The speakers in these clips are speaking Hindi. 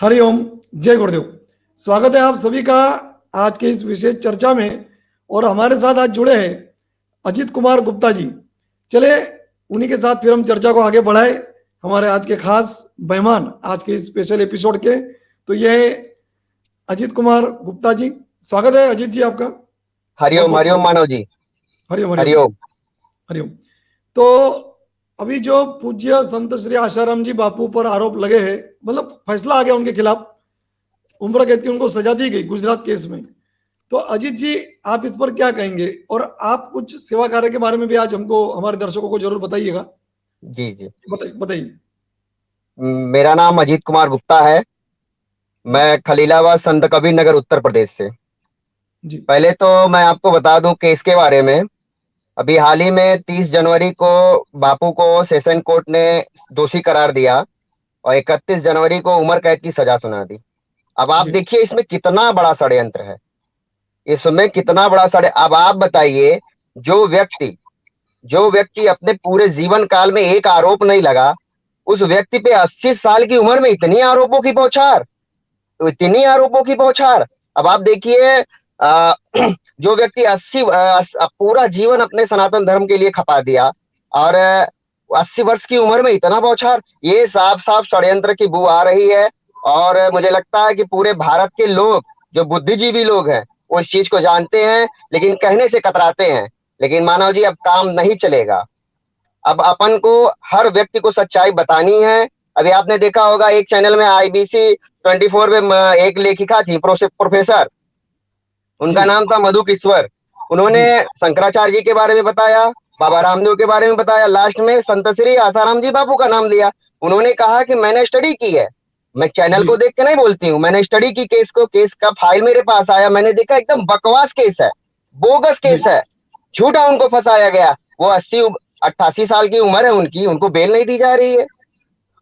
हरिओम। जय गुरुदेव। स्वागत है आप सभी का आज के इस विशेष चर्चा में। और हमारे साथ आज जुड़े हैं अजीत कुमार गुप्ता जी। चले उन्हीं के साथ फिर हम चर्चा को आगे बढ़ाए। हमारे आज के खास मेहमान आज के इस स्पेशल एपिसोड के तो ये है अजीत कुमार गुप्ता जी। स्वागत है अजीत जी आपका। बहुत हरिओम बहुत हरिओम स्वागत। मानव जी। हरिओम हरिओम। हरिओम। हरिओम। तो अभी जो पूज्य संत श्री आशाराम जी बापू पर आरोप लगे हैं, मतलब फैसला आ गया उनके खिलाफ, उम्र कैद की उनको सजा दी गई गुजरात केस में। तो अजीत जी, आप इस पर क्या कहेंगे? और आप कुछ सेवा कार्य के बारे में भी आज हमको, हमारे दर्शकों को जरूर बताइएगा। जी जी। बताइए बताइए। मेरा नाम अजीत कुमार गुप्ता है। जी मैं खलीलाबाद संत कबीर नगर उत्तर प्रदेश से। जी पहले तो मैं आपको बता दूं केस के बारे में। अभी हाल ही में 30 जनवरी को बापू को सेशन कोर्ट ने दोषी करार दिया और 31 जनवरी को उम्र कैद की सजा सुना दी। अब आप जी देखिए इसमें कितना बड़ा षड्यंत्र है। इसमें कितना बड़ा षड्यंत्र, अब आप बताइए। जो व्यक्ति जो व्यक्ति अपने पूरे जीवन काल में एक आरोप नहीं लगा, उस व्यक्ति पे 80 साल की उम्र में इतनी आरोपों की बौछार, तो इतनी आरोपों की बौछार। अब आप देखिए, अ, जो व्यक्ति 80 पूरा जीवन अपने सनातन धर्म के लिए खपा दिया और 80 वर्ष की उम्र में इतना बौछार, ये साफ साफ षड्यंत्र की बू आ रही है। और मुझे लगता है कि पूरे भारत के लोग, जो बुद्धिजीवी लोग हैं, वो इस चीज को जानते हैं लेकिन कहने से कतराते हैं। लेकिन मानव जी अब काम नहीं चलेगा। अब अपन को हर व्यक्ति को सच्चाई बतानी है। अभी आपने देखा होगा एक चैनल में IBC 24 में एक लेखिका थी, प्रोफेसर। जी उनका नाम था मधु किश्वर। उन्होंने जी शंकराचार्य जी के बारे में बताया, बाबा रामदेव के बारे में बताया, लास्ट में संत श्री आसाराम जी बापू का नाम लिया। उन्होंने कहा कि मैंने स्टडी की है। मैं चैनल जी को देख के नहीं बोलती हूँ, मैंने स्टडी की केस को। केस का फाइल मेरे पास आया, मैंने देखा एकदम बकवास केस है, बोगस जी केस है। झूठा उनको फंसाया गया। वो 88 साल की उम्र है उनकी, उनको बेल नहीं दी जा रही है।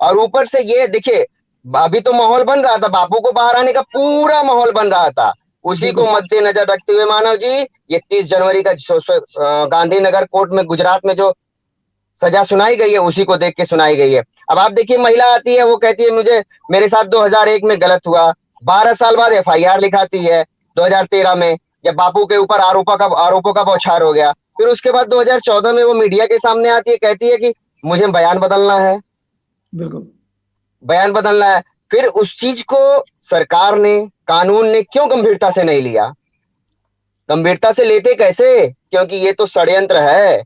और ऊपर से ये देखिए, अभी तो माहौल बन रहा था, बापू को बाहर आने का पूरा माहौल बन रहा था। उसी को बिल्कुल मद्देनजर रखते हुए मानव जी, ये 30 जनवरी का गांधीनगर कोर्ट में गुजरात में जो सजा सुनाई गई है, उसी को देख के सुनाई गई है। अब आप देखिए, महिला आती है, वो कहती है मुझे मेरे साथ 2001 में गलत हुआ। 12 साल बाद FIR लिखाती है 2013 में, जब बापू के ऊपर आरोपों का बौछार हो गया। फिर उसके बाद 2014 में वो मीडिया के सामने आती है, कहती है कि मुझे बयान बदलना है, बिल्कुल। बयान बदलना है। फिर उस चीज को सरकार ने, कानून ने क्यों गंभीरता से नहीं लिया? गंभीरता से लेते कैसे? क्योंकि ये तो षड्यंत्र है।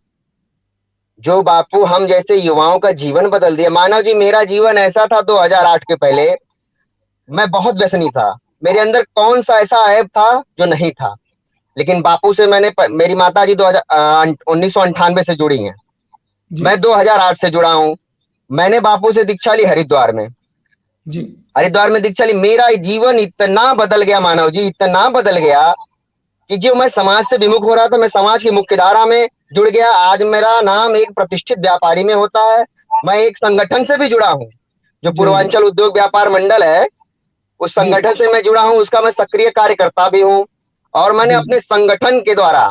जो बापू हम जैसे युवाओं का जीवन बदल दिया। मानव जी, मेरा जीवन ऐसा था 2008 के पहले, मैं बहुत व्यसनी था। मेरे अंदर कौन सा ऐसा ऐप था जो नहीं था? लेकिन बापू से मेरी माता जी 1998 से जुड़ी हैं। जी मैं 2008 से जुड़ा हूं। मैंने बापू से दीक्षा ली हरिद्वार में। जी हरिद्वार में दीक्षा ली, मेरा जीवन इतना बदल गया मानव जी, इतना बदल गया कि जो मैं समाज से विमुख हो रहा था, मैं समाज की मुख्य धारा में जुड़ गया। आज मेरा नाम एक प्रतिष्ठित व्यापारी में होता है। मैं एक संगठन से भी जुड़ा हूँ, जो जय जय। पूर्वांचल उद्योग व्यापार मंडल है, उस जी संगठन से मैं जुड़ा हूँ, उसका मैं सक्रिय कार्यकर्ता भी हूँ। और मैंने जी अपने संगठन के द्वारा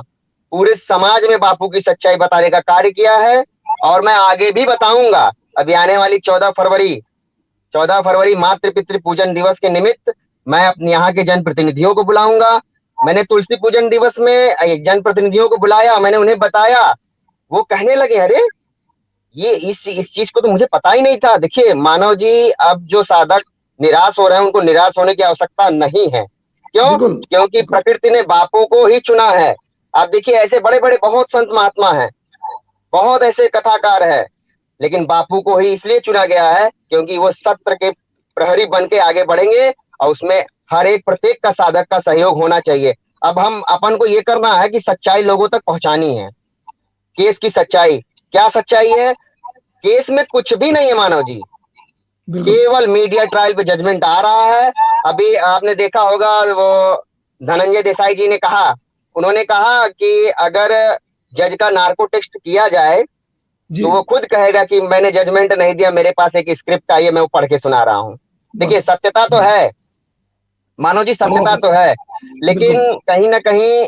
पूरे समाज में बापू की सच्चाई बताने का कार्य किया है। और मैं आगे भी बताऊंगा। अभी आने वाली 14 फरवरी मातृ पितृ पूजन दिवस के निमित्त मैं अपने यहाँ के जनप्रतिनिधियों को बुलाऊंगा। मैंने तुलसी पूजन दिवस में जनप्रतिनिधियों को बुलाया, मैंने उन्हें बताया। वो कहने लगे, अरे ये इस चीज को तो मुझे पता ही नहीं था। देखिए मानव जी, अब जो साधक निराश हो रहे हैं, उनको निराश होने की आवश्यकता नहीं है। क्यों? बिल्कुल क्योंकि बिल्कुल। प्रकृति ने बापू को ही चुना है। आप देखिए, ऐसे बड़े बड़े बहुत संत महात्मा हैं, बहुत ऐसे कथाकार हैं, लेकिन बापू को ही इसलिए चुना गया है क्योंकि वो सत्र के प्रहरी बन के आगे बढ़ेंगे। और उसमें हर एक प्रत्येक का साधक का सहयोग होना चाहिए। अब हम अपन को ये करना है कि सच्चाई लोगों तक पहुंचानी है। केस की सच्चाई, क्या सच्चाई है? केस में कुछ भी नहीं है मानव जी, बिल्कुल केवल मीडिया ट्रायल पे जजमेंट आ रहा है। अभी आपने देखा होगा, वो धनंजय देसाई जी ने कहा, उन्होंने कहा कि अगर जज का नार्को टेस्ट किया जाए जी। तो वो खुद कहेगा कि मैंने जजमेंट नहीं दिया, मेरे पास एक स्क्रिप्ट आई है, मैं वो पढ़ के सुना रहा हूँ। देखिए बस। सत्यता तो जी। है मानव जी, हाँ सत्यता सर। तो है। लेकिन बिल्कुल कहीं ना कहीं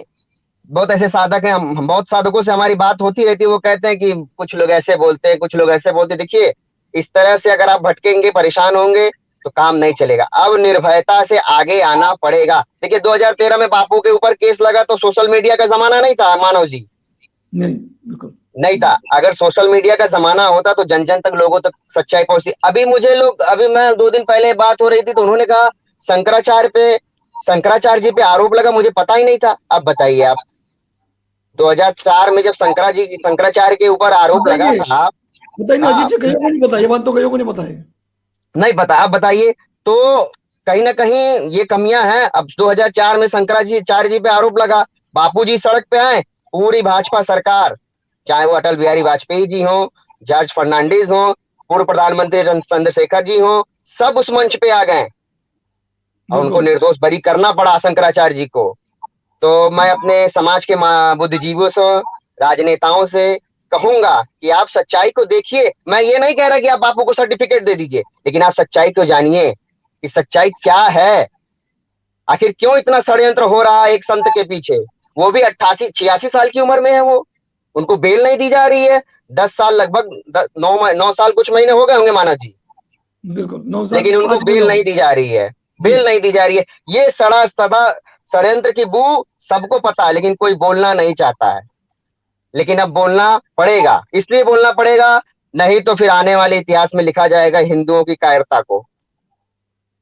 बहुत ऐसे साधक हैं, हम बहुत साधकों से हमारी बात होती रहती है, वो कहते हैं कि कुछ लोग ऐसे बोलते हैं, कुछ लोग ऐसे बोलते हैं। देखिए, इस तरह से अगर आप भटकेंगे, परेशान होंगे, तो काम नहीं चलेगा। अब निर्भयता से आगे आना पड़ेगा। देखिए 2013 में बापू के ऊपर केस लगा तो सोशल मीडिया का जमाना नहीं था मानव जी, नहीं, बिल्कुल नहीं था। अगर सोशल मीडिया का जमाना होता तो जन जन तक, लोगों तक सच्चाई पहुंचती। अभी मैं 2 दिन पहले बात हो रही थी तो उन्होंने कहा शंकराचार्य जी पे आरोप लगा, मुझे पता ही नहीं था। अब बताइए आप, 2004 में जब शंकराचार्य के ऊपर आरोप लगा बताइए, था। बताइए ना हाँ, अजीत जी, कईयों को नहीं पता ये बात, तो कईयों को नहीं पता है। नहीं पता, आप बताइए। तो कहीं ना कहीं ये कमियां हैं। अब 2004 में शंकराचार्य जी पे आरोप लगा, बापूजी सड़क पे आए, पूरी भाजपा सरकार, चाहे वो अटल बिहारी वाजपेयी जी हो, जॉर्ज फर्नांडिस हो, पूर्व प्रधानमंत्री चंद्रशेखर जी हो, सब उस मंच पे आ गए और उनको बिल्कुल निर्दोष बरी करना पड़ा शंकराचार्य जी को। तो मैं अपने समाज के बुद्धिजीवियों से, राजनेताओं से कहूंगा कि आप सच्चाई को देखिए। मैं ये नहीं कह रहा कि आप बापू को सर्टिफिकेट दे दीजिए, लेकिन आप सच्चाई को जानिए कि सच्चाई क्या है। आखिर क्यों इतना षड्यंत्र हो रहा है एक संत के पीछे? वो भी 88-86 साल की उम्र में है वो, उनको बेल नहीं दी जा रही है। 10 साल लगभग, 9 साल कुछ महीने हो गए होंगे मानव जी, बिल्कुल, 9 साल लेकिन उनको 5 महीने बेल हो नहीं गए। दी जा रही है। जी, बेल नहीं दी जा रही है। ये सड़ा सदा षड्यंत्र की बू सबको पता है, लेकिन कोई बोलना नहीं चाहता है। लेकिन अब बोलना पड़ेगा, इसलिए बोलना पड़ेगा, नहीं तो फिर आने वाले इतिहास में लिखा जाएगा हिंदुओं की कायरता को,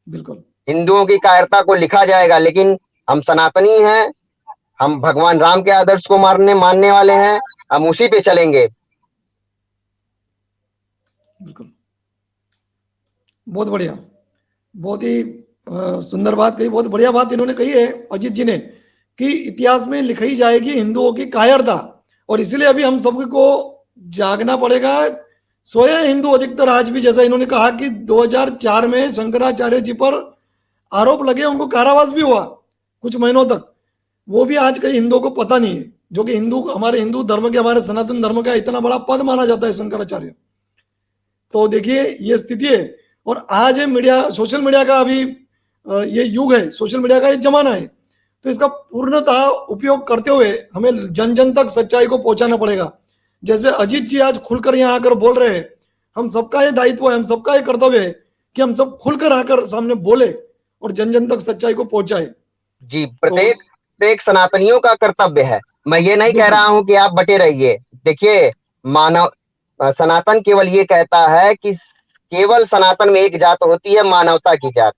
बिल्कुल हिंदुओं की कायरता को लिखा जाएगा। लेकिन हम सनातनी हैं, हम भगवान राम के आदर्श को मानने वाले हैं, हम उसी पे चलेंगे। बिल्कुल, बहुत बढ़िया, बहुत ही सुंदर बात कही, बहुत बढ़िया बात इन्होंने कही है अजीत जी ने, कि इतिहास में लिखी जाएगी हिंदुओं की कायरता। और इसलिए अभी हम सबको जागना पड़ेगा। सोए हिंदू अधिकतर आज भी, जैसा इन्होंने कहा कि 2004 में शंकराचार्य जी पर आरोप लगे, उनको कारावास भी हुआ कुछ महीनों तक। वो भी आज कई हिंदुओं को पता नहीं है, जो कि हिंदू, हमारे हिंदू धर्म के, हमारे सनातन धर्म का इतना बड़ा पद माना जाता है शंकराचार्य। तो देखिए ये स्थिति है। और आज है मीडिया, सोशल मीडिया का अभी ये युग है, सोशल मीडिया का ये जमाना है। तो इसका पूर्णतः उपयोग करते हुए हमें जन जन तक सच्चाई को पहुंचाना पड़ेगा। जैसे अजीत जी आज खुलकर यहाँ आकर बोल रहे हैं, हम सबका ये दायित्व है, हम सबका ये कर्तव्य है कि हम सब खुलकर आकर सामने बोले और जन जन तक सच्चाई को पहुंचाए। जी, तो प्रत्येक सनातनियों का कर्तव्य है। मैं ये नहीं कह बिल्कुल रहा हूं कि आप बटे रहिए। देखिए, मानव सनातन केवल ये कहता है कि केवल सनातन में एक जात होती है, मानवता की जात।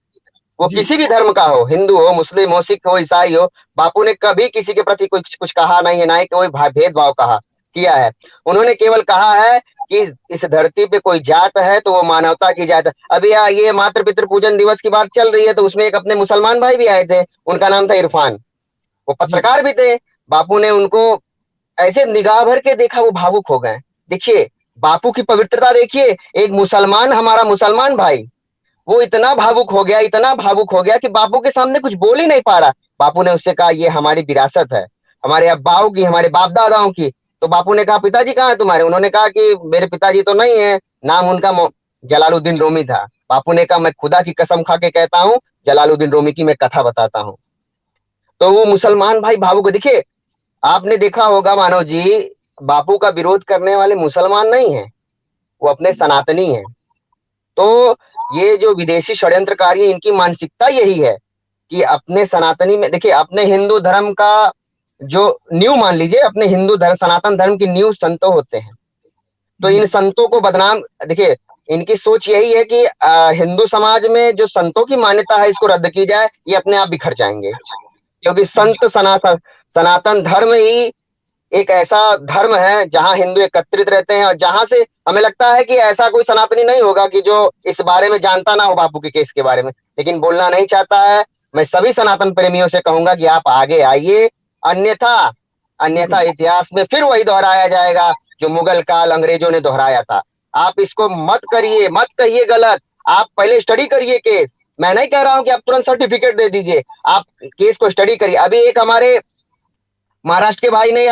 वो जी, किसी भी धर्म का हो, हिंदू हो, मुस्लिम हो, सिख हो, ईसाई हो। बापू ने कभी किसी के प्रति कुछ कुछ कहा नहीं है, ना ही कोई भेदभाव कहा किया है। उन्होंने केवल कहा है कि इस धरती पे कोई जात है तो वो मानवता की जात है। अभी ये मातृ पितृ पूजन दिवस की बात चल रही है, तो उसमें एक अपने मुसलमान भाई भी आए थे, उनका नाम था इरफान, वो जी, पत्रकार भी थे। बापू ने उनको ऐसे निगाह भर के देखा, वो भावुक हो गए। देखिए, बापू की पवित्रता देखिए। एक मुसलमान, हमारा मुसलमान भाई, वो इतना भावुक हो गया, इतना भावुक हो गया कि बापू के सामने कुछ बोल ही नहीं पा रहा। बापू ने उससे कहा, ये हमारी विरासत है, हमारे अब्बाओं की, हमारे बाप दादाओं की। तो बापू ने कहा, पिताजी कहाँ है तुम्हारे? उन्होंने कहा कि मेरे पिताजी तो नहीं है। नाम उनका जलालुद्दीन रोमी था। बापू ने कहा, मैं खुदा की कसम खा के कहता हूँ, जलालुद्दीन रोमी की मैं कथा बताता हूँ। तो वो मुसलमान भाई भावुक। देखिए, आपने देखा होगा मानव जी, बापू का विरोध करने वाले मुसलमान नहीं है, वो अपने सनातनी हैं। तो ये जो विदेशी षड्यंत्रकारी, इनकी मानसिकता यही है कि अपने सनातनी में, देखिए, अपने हिंदू धर्म का जो नींव मान लीजिए, अपने हिंदू धर्म, सनातन धर्म की नींव संतों होते हैं। तो जी, इन संतों को बदनाम, देखिए, इनकी सोच यही है कि हिंदू समाज में जो संतों की मान्यता है इसको रद्द की जाए, ये अपने आप बिखर जाएंगे। क्योंकि संत, सनातन सनातन धर्म ही एक ऐसा धर्म है जहां हिंदू एकत्रित रहते हैं, और जहां से हमें लगता है कि ऐसा कोई सनातनी नहीं होगा कि जो इस बारे में जानता ना हो, बापू के केस के बारे में, लेकिन बोलना नहीं चाहता है। मैं सभी सनातन प्रेमियों से कहूंगा कि आप आगे आइए, अन्यथा अन्यथा बिल्कुल इतिहास में फिर वही दोहराया जाएगा जो मुगल काल अंग्रेजों ने दोहराया था। आप इसको मत करिए, मत कहिए गलत। आप पहले स्टडी करिए केस। मैं नहीं कह रहा हूं कि आप तुरंत सर्टिफिकेट दे दीजिए, आप केस को स्टडी करिए। अभी एक हमारे महाराष्ट्र के भाई ने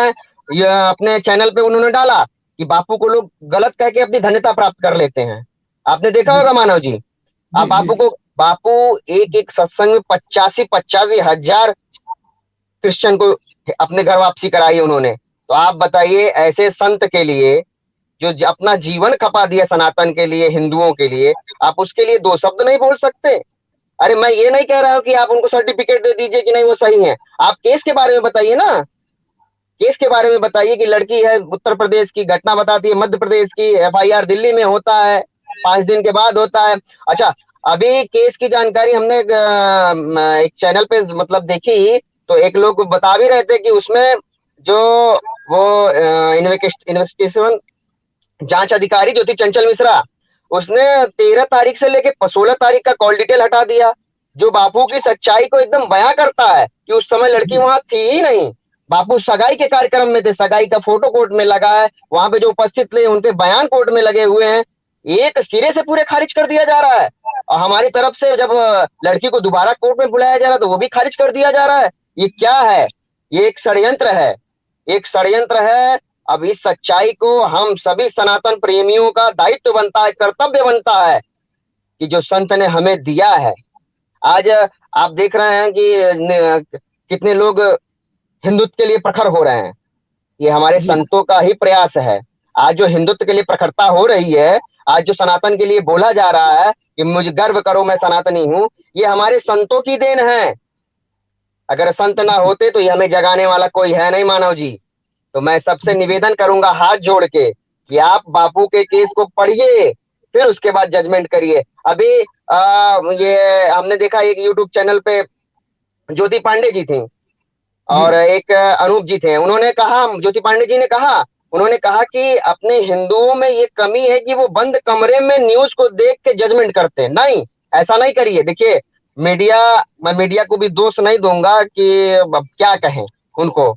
ये अपने चैनल पे उन्होंने डाला कि बापू को लोग गलत कह के अपनी धन्यता प्राप्त कर लेते हैं। आपने देखा जी, होगा मानव जी। आप जी, जी, बापू एक एक सत्संग में 85-85 हजार क्रिश्चियन को अपने घर वापसी कराई उन्होंने। तो आप बताइए, ऐसे संत के लिए अपना जीवन खपा दिया सनातन के लिए, हिंदुओं के लिए, आप उसके लिए दो शब्द नहीं बोल सकते? अरे मैं ये नहीं कह रहा हूं कि आप उनको सर्टिफिकेट दे दीजिए कि नहीं वो सही है, आप केस के बारे में बताइए ना। केस के बारे में बताइए कि लड़की है उत्तर प्रदेश की, घटना बताती है मध्य प्रदेश की, एफआईआर दिल्ली में होता है, 5 दिन के बाद होता है। अच्छा, अभी केस की जानकारी हमने एक चैनल पे मतलब देखी, तो एक लोग बता भी रहे थे कि उसमें जो वो इन्वेस्टिगेशन जांच अधिकारी जो थी चंचल मिश्रा, उसने 13 तारीख से लेके 16 तारीख का कॉल डिटेल हटा दिया, जो बापू की सच्चाई को एकदम बयां करता है कि उस समय लड़की जी वहां थी ही नहीं। बापू सगाई के कार्यक्रम में थे, सगाई का फोटो कोर्ट में लगा है, वहां पे जो उपस्थित थे उनके बयान कोर्ट में लगे हुए हैं, एक सिरे से पूरे खारिज कर दिया जा रहा है। और हमारी तरफ से जब लड़की को दोबारा कोर्ट में बुलाया जा रहा है तो वो भी खारिज कर दिया जा रहा है। ये क्या है? ये एक षड्यंत्र है, एक षड्यंत्र है। अब इस सच्चाई को हम सभी सनातन प्रेमियों का दायित्व बनता है, कर्तव्य बनता है कि जो संत ने हमें दिया है। आज आप देख रहे हैं कि कितने लोग हिंदुत्व के लिए प्रखर हो रहे हैं, ये हमारे जी संतों का ही प्रयास है। आज जो हिंदुत्व के लिए प्रखरता हो रही है, आज जो सनातन के लिए बोला जा रहा है कि मुझे गर्व करो मैं सनातनी हूं, ये हमारे संतों की देन है। अगर संत ना होते तो ये हमें जगाने वाला कोई है नहीं मानव जी। तो मैं सबसे निवेदन करूंगा हाथ जोड़ के कि आप बापू के केस को पढ़िए, फिर उसके बाद जजमेंट करिए। अभी ये हमने देखा एक यूट्यूब चैनल पे ज्योति पांडे जी थी जी और एक अनूप जी थे, उन्होंने कहा, ज्योति पांडे जी ने कहा, उन्होंने कहा कि अपने हिंदुओं में ये कमी है कि वो बंद कमरे में न्यूज को देख के जजमेंट करते हैं। नहीं, ऐसा नहीं करिए। देखिए मीडिया, मैं मीडिया को भी दोष नहीं दूंगा कि अब क्या कहें उनको,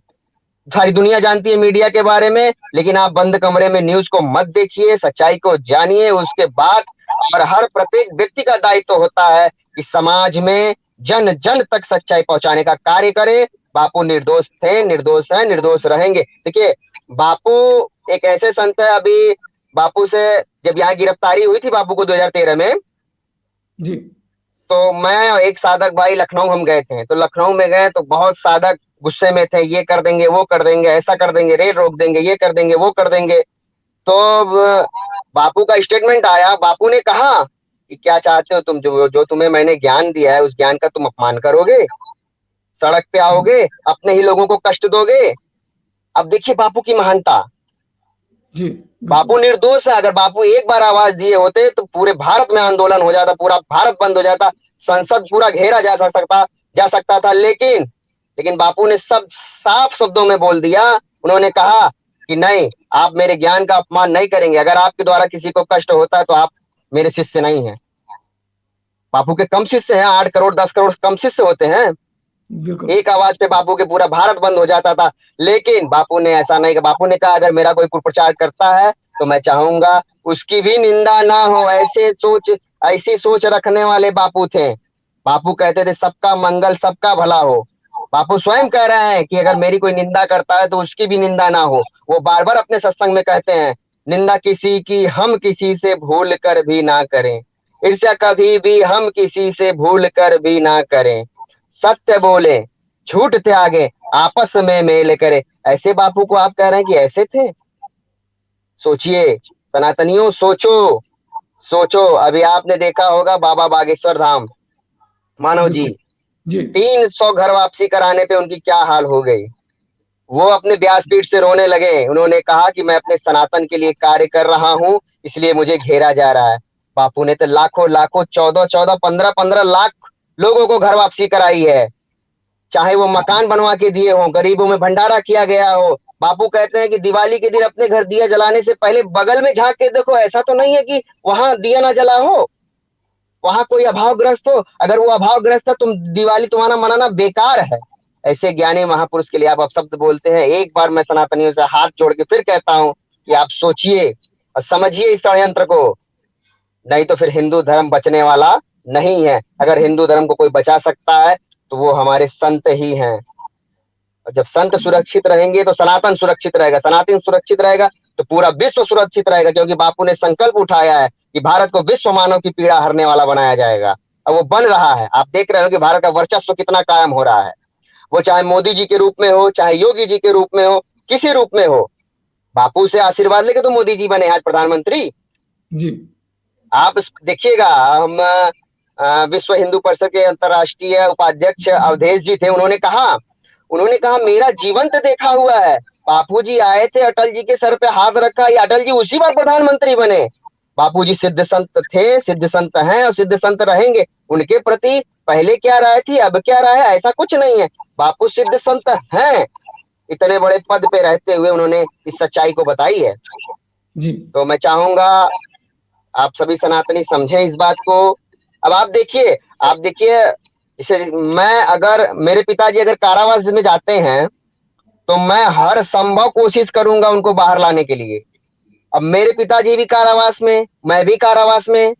सारी दुनिया जानती है मीडिया के बारे में, लेकिन आप बंद कमरे में न्यूज को मत देखिए, सच्चाई को जानिए उसके बाद। और हर प्रत्येक व्यक्ति का दायित्व होता है कि समाज में जन जन तक सच्चाई पहुंचाने का कार्य करे। बापू निर्दोष थे, निर्दोष हैं, निर्दोष रहेंगे। देखिए बापू एक ऐसे संत है, अभी बापू से जब यहाँ गिरफ्तारी हुई थी बापू को 2013 में, जी तो मैं एक साधक भाई लखनऊ हम गए थे, तो लखनऊ में गए तो बहुत साधक गुस्से में थे, ये कर देंगे वो कर देंगे, ऐसा कर देंगे, रेल रोक देंगे, ये कर देंगे वो कर देंगे। तो बापू का स्टेटमेंट आया, बापू ने कहा कि क्या चाहते हो तुम, जो जो तुम्हें मैंने ज्ञान दिया है उस ज्ञान का तुम अपमान करोगे, सड़क पे आओगे, अपने ही लोगों को कष्ट दोगे। अब देखिए बापू की महानता, जी बापू बिल्कुल निर्दोष है। अगर बापू एक बार आवाज दिए होते तो पूरे भारत में आंदोलन हो जाता, पूरा भारत बंद हो जाता, संसद पूरा घेरा जा सकता था। लेकिन बापू ने सब साफ शब्दों में बोल दिया। उन्होंने कहा कि नहीं, आप मेरे ज्ञान का अपमान नहीं करेंगे, अगर आपके द्वारा किसी को कष्ट होता है तो आप मेरे शिष्य नहीं हैं। बापू के कम शिष्य हैं, 8 करोड़ 10 करोड़ कम शिष्य होते हैं। बिल्कुल एक आवाज पे बापू के पूरा भारत बंद हो जाता था। लेकिन बापू ने ऐसा नहीं कहा, बापू ने कहा अगर मेरा कोई कुप्रचार करता है तो मैं चाहूंगा उसकी भी निंदा ना हो। ऐसी सोच रखने वाले बापू थे। बापू कहते थे सबका मंगल सबका भला हो। बापू स्वयं कह रहे हैं कि अगर मेरी कोई निंदा करता है तो उसकी भी निंदा ना हो। वो बार बार अपने सत्संग में कहते हैं, निंदा किसी की हम किसी से भूल कर भी ना करें, ईर्ष्या कभी भी हम किसी से भूल कर भी ना करें, सत्य बोले झूठ त्यागे आपस में मेल करे। ऐसे बापू को आप कह रहे हैं कि ऐसे थे? सोचिए सनातनियों, सोचो सोचो। अभी आपने देखा होगा बाबा बागेश्वर धाम, मानव जी, बिल्कुल जी 300 घर वापसी कराने पे उनकी क्या हाल हो गई। वो अपने व्यासपीठ से रोने लगे, उन्होंने कहा कि मैं अपने सनातन के लिए कार्य कर रहा हूं, इसलिए मुझे घेरा जा रहा है। बापू ने तो लाखों लाखों 14-14 15-15 लाख लोगों को घर वापसी कराई है, चाहे वो मकान बनवा के दिए हो, गरीबों में भंडारा किया गया हो। बापू कहते हैं कि दिवाली के दिन अपने घर दिया जलाने से पहले बगल में झांक के देखो, ऐसा तो नहीं है कि वहां दिया ना जला हो, वहां कोई अभावग्रस्त हो। अगर वो अभावग्रस्त है तुम दिवाली तुम्हारा मनाना बेकार है। ऐसे ज्ञानी महापुरुष के लिए आप शब्द बोलते हैं। एक बार मैं सनातनियों से हाथ जोड़ के फिर कहता हूं कि आप सोचिए और समझिए इस षड्यंत्र को, नहीं तो फिर हिंदू धर्म बचने वाला नहीं है। अगर हिंदू धर्म को कोई बचा सकता है तो वो हमारे संत ही हैं। और जब संत सुरक्षित रहेंगे तो सनातन सुरक्षित रहेगा, सनातन सुरक्षित रहेगा तो पूरा विश्व सुरक्षित रहेगा। क्योंकि बापू ने संकल्प उठाया है कि भारत को विश्व मानव की पीड़ा हरने वाला बनाया जाएगा, और वो बन रहा है। आप देख रहे हो कि भारत का वर्चस्व कितना कायम हो रहा है। वो चाहे मोदी जी के रूप में हो, चाहे योगी जी के रूप में हो, किसी रूप में हो, बापू से आशीर्वाद लेके तो मोदी जी बने आज प्रधानमंत्री। जी आप देखिएगा, हम विश्व हिंदू परिषद के अंतर्राष्ट्रीय उपाध्यक्ष अवधेश जी थे, उन्होंने कहा मेरा जीवंत देखा हुआ है, बापूजी आए थे, अटल जी के सर पे हाथ रखा, ये अटल जी उसी बार प्रधानमंत्री बने। बापूजी सिद्ध संत थे, सिद्ध संत हैं और सिद्ध संत रहेंगे। उनके प्रति पहले क्या राय थी, अब क्या राय है, ऐसा कुछ नहीं है। बापू सिद्ध संत हैं, इतने बड़े पद पे रहते हुए उन्होंने इस सच्चाई को बताई है। जी तो मैं चाहूंगा आप सभी सनातनी समझें इस बात को। अब आप देखिए जैसे अगर मेरे पिताजी अगर कारावास में जाते हैं तो मैं हर संभव कोशिश करूंगा उनको बाहर लाने के लिए। अब मेरे पिताजी भी कारावास में, मैं भी कारावास में,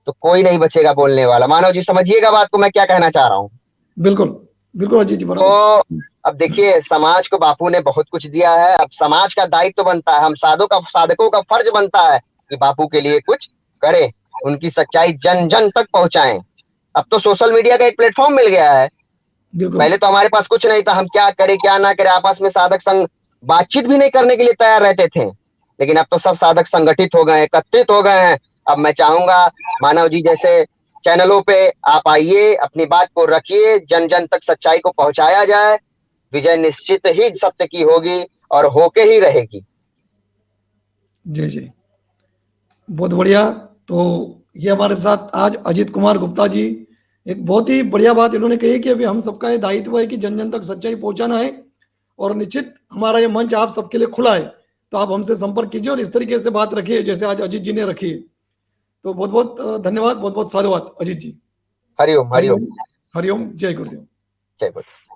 तो कोई नहीं बचेगा बोलने वाला। मानव जी समझिएगा बात को मैं क्या कहना चाह रहा हूँ। बिल्कुल बिल्कुल अजीत जी तो बराबर। अब देखिए, समाज को बापू ने बहुत कुछ दिया है, अब समाज का दायित्व बनता है, हम साधकों का फर्ज बनता है कि बापू के लिए कुछ करें, उनकी सच्चाई जन जन तक पहुंचाएं। अब तो सोशल मीडिया का एक प्लेटफॉर्म मिल गया है, बिल्कुल पहले तो हमारे पास कुछ नहीं था, हम क्या करें क्या ना करें, आपस में साधक संघ बातचीत भी नहीं करने के लिए तैयार रहते थे। लेकिन अब तो सब साधक संगठित हो गए, एकत्रित हो गए हैं। अब मैं चाहूंगा मानव जी जैसे चैनलों पे आप आइए, अपनी बात को रखिए, जन जन तक सच्चाई को पहुंचाया जाए। विजय निश्चित ही सत्य की होगी और होके ही रहेगी। जी जी बहुत बढ़िया। तो ये हमारे साथ आज अजीत कुमार गुप्ता जी, एक बहुत ही बढ़िया बात इन्होंने कही कि अभी हम सबका ये दायित्व है कि जन जन तक सच्चाई पहुंचाना है, और निश्चित हमारा ये मंच आप सबके लिए खुला है, तो आप हमसे संपर्क कीजिए और इस तरीके से बात रखिए जैसे आज अजीत जी ने रखी है। तो बहुत बहुत धन्यवाद, बहुत बहुत साधुवाद अजीत जी। हरिओम हरिओम। हरिओम हरिओम, जय गुरुदेव। जय गुरु।